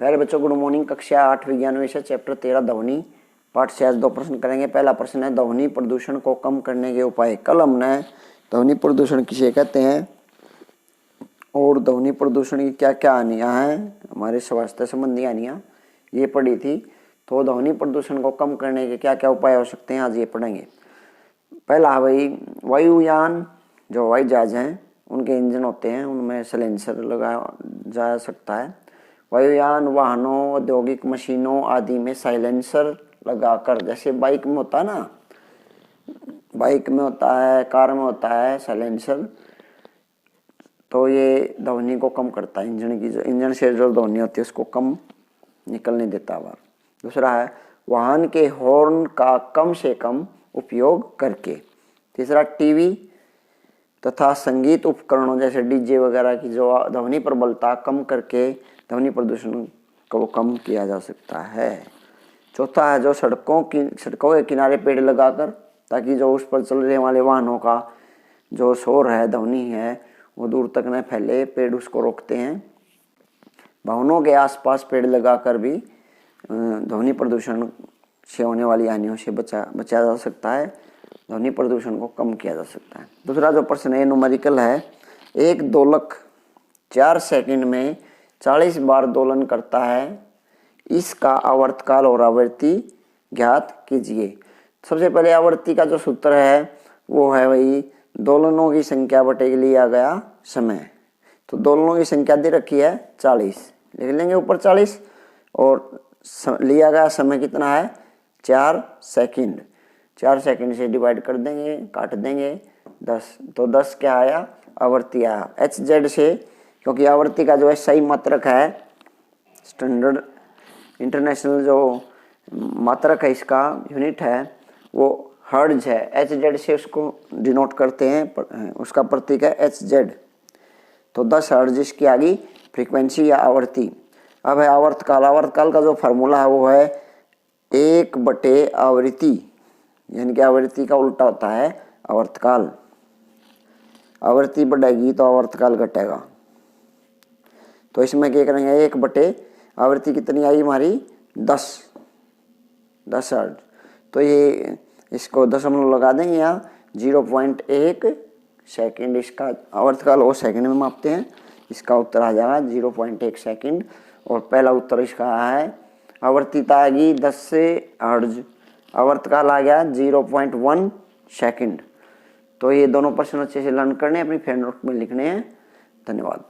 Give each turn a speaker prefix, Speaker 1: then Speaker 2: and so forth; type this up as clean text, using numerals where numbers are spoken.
Speaker 1: प्यारे बच्चों good morning. कक्षा 8 विज्ञान विषय चैप्टर 13 ध्वनि पाठ से आज 2 प्रश्न करेंगे। पहला प्रश्न है ध्वनि प्रदूषण को कम करने के उपाय। कल हमने ध्वनि प्रदूषण किसे कहते हैं और ध्वनि प्रदूषण की क्या क्या हानियां हैं, हमारे स्वास्थ्य संबंधी हानियां ये पढ़ी थी। तो ध्वनि प्रदूषण को कम करने के क्या क्या उपाय हो सकते हैं आज ये पढ़ेंगे। पहला भाई वायुयान, जो हवाई जहाज हैं उनके इंजन होते हैं, उनमें साइलेंसर लगाया जा सकता है। वायुयान, वाहनों, औद्योगिक मशीनों आदि में साइलेंसर लगाकर, जैसे बाइक में होता है ना, बाइक में होता है, कार में होता है साइलेंसर, तो ये ध्वनि को कम करता है। इंजन से जो ध्वनि होती है उसको कम निकलने देता है। दूसरा है वाहन के हॉर्न का कम से कम उपयोग करके। तीसरा टीवी तथा संगीत उपकरणों जैसे डीजे वगैरह की जो ध्वनि प्रबलता कम करके ध्वनि प्रदूषण को कम किया जा सकता है। चौथा है जो सड़कों के किनारे पेड़ लगाकर, ताकि जो उस पर चलने वाले वाहनों का जो शोर है, ध्वनि है, वो दूर तक न फैले, पेड़ उसको रोकते हैं। भवनों के आसपास पेड़ लगाकर भी ध्वनि प्रदूषण से होने वाली हानियों से बचा जा सकता है, ध्वनि प्रदूषण को कम किया जा सकता है। दूसरा जो प्रश्न है न्यूमेरिकल है, एक दोलक 4 सेकंड में 40 बार दोलन करता है, इसका आवर्तकाल और आवृत्ति ज्ञात कीजिए। सबसे पहले आवृत्ति का जो सूत्र है वो है वही दोलनों की संख्या बटे लिया गया समय। तो दोलनों की संख्या दे रखी है 40, लिख लेंगे ऊपर 40, और लिया गया समय कितना है 4 सेकंड। 4 सेकंड से डिवाइड कर देंगे, काट देंगे 10, तो 10 क्या आया, आवृत्ति आया। HZ से, क्योंकि आवृत्ति का जो है सही मात्रक है, स्टैंडर्ड इंटरनेशनल जो मात्रक है, इसका यूनिट है वो हर्ट्ज है। HZ से उसको डिनोट करते हैं, उसका प्रतीक है HZ। तो 10 हर्ट्ज इसकी आ गई फ्रीक्वेंसी या आवृत्ति। अब है आवर्तकाल। आवर्तकाल का जो फार्मूला है वो है 1 आवृत्ति, यानी कि आवृत्ति का उल्टा होता है आवर्तकाल। आवृत्ति बढ़ेगी तो आवर्तकाल घटेगा। तो इसमें क्या करेंगे, 1 आवृत्ति कितनी आई हमारी 10 हर्ट्ज। तो ये इसको दशमलव लगा देंगे यहाँ, 0.1 सेकंड इसका आवर्तकाल, वो सेकंड में मापते हैं। इसका उत्तर आ जाएगा 0.1 सेकंड। और पहला उत्तर इसका है आवृत्तिता आएगी 10 हर्ट्ज, आवर्तकाल आ गया 0.1 सेकंड। तो ये दोनों प्रश्न अच्छे से लर्न करने, अपनी फ्रेंड नोट में लिखने हैं। धन्यवाद।